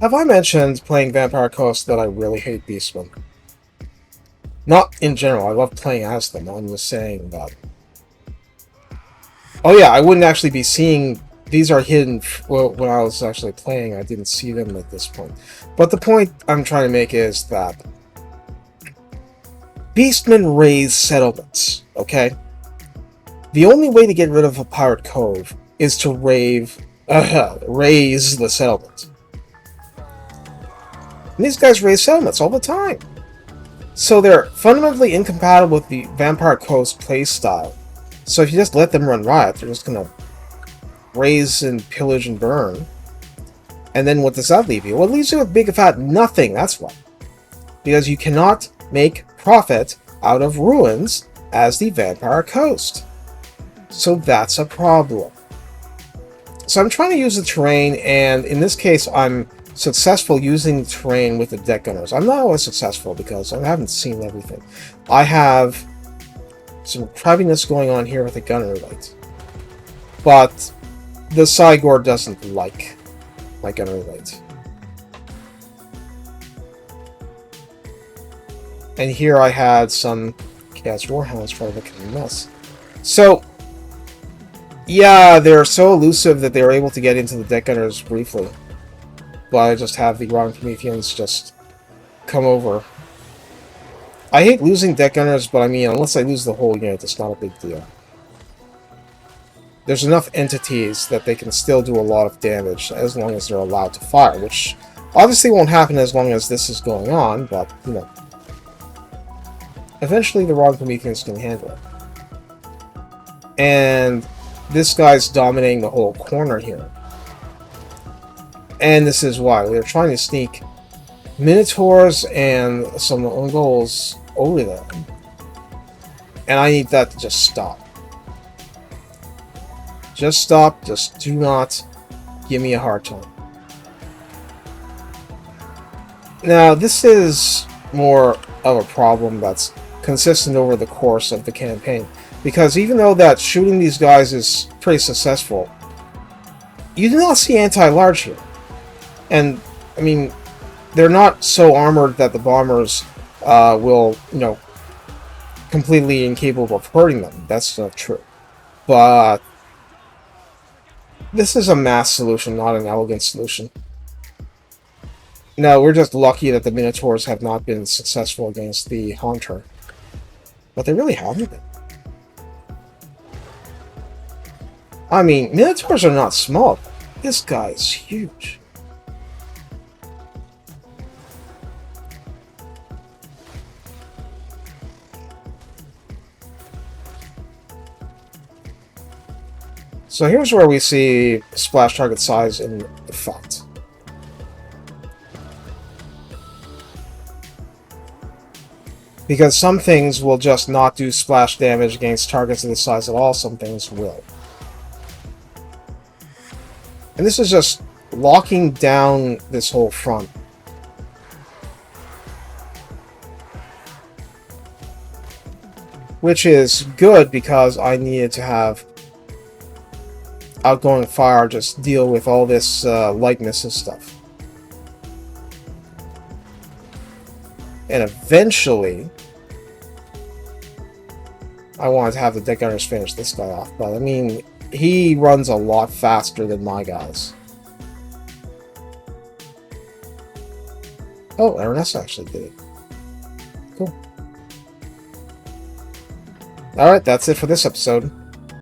Have I mentioned playing Vampire Coast that I really hate Beastmen? Not in general, I love playing as them, I'm just saying that. Oh yeah, I wouldn't actually be seeing... These are hidden... Well, when I was actually playing, I didn't see them at this point. But the point I'm trying to make is that Beastmen raze settlements, okay? The only way to get rid of a pirate cove is to raze the settlement. And these guys raze settlements all the time. So they're fundamentally incompatible with the Vampire Coast playstyle. So if you just let them run riot, they're just gonna raze and pillage and burn. And then what does that leave you? Well, it leaves you with big fat nothing, that's why. Because you cannot make profit out of ruins as the Vampire Coast. So that's a problem. So I'm trying to use the terrain, and in this case I'm successful using the terrain with the deck gunners. I'm not always successful because I haven't seen everything. I have some crabiness going on here with the gunner light. But the Cygor doesn't like my gunner light. And here I had some Chaos Warhounds trying to make a mess. So, yeah, they're so elusive that they were able to get into the deck gunners briefly. But I just have the Rotten Prometheans just come over. I hate losing deck gunners, but I mean, unless I lose the whole unit, it's not a big deal. There's enough entities that they can still do a lot of damage as long as they're allowed to fire, which obviously won't happen as long as this is going on, but, you know. Eventually the Rotten Prometheans can handle it. And this guy's dominating the whole corner here. And this is why. They're trying to sneak Minotaurs and some Mongols over there. And I need that to just stop. Just stop. Just do not give me a hard time. Now, this is more of a problem that's consistent over the course of the campaign. Because even though that shooting these guys is pretty successful, you do not see anti-large here. And, I mean, they're not so armored that the bombers will, you know, completely incapable of hurting them. That's not true. But this is a mass solution, not an elegant solution. No, we're just lucky that the Minotaurs have not been successful against the Haunter. But they really haven't been. I mean, Minotaurs are not small. This guy is huge. So here's where we see splash target size in effect. Because some things will just not do splash damage against targets of this size at all, some things will. And this is just locking down this whole front. Which is good because I needed to have outgoing fire just deal with all this lightness and stuff. And eventually, I wanted to have the deck gunners finish this guy off, but I mean, he runs a lot faster than my guys. Oh, Aranessa actually did it. Cool. Alright, that's it for this episode.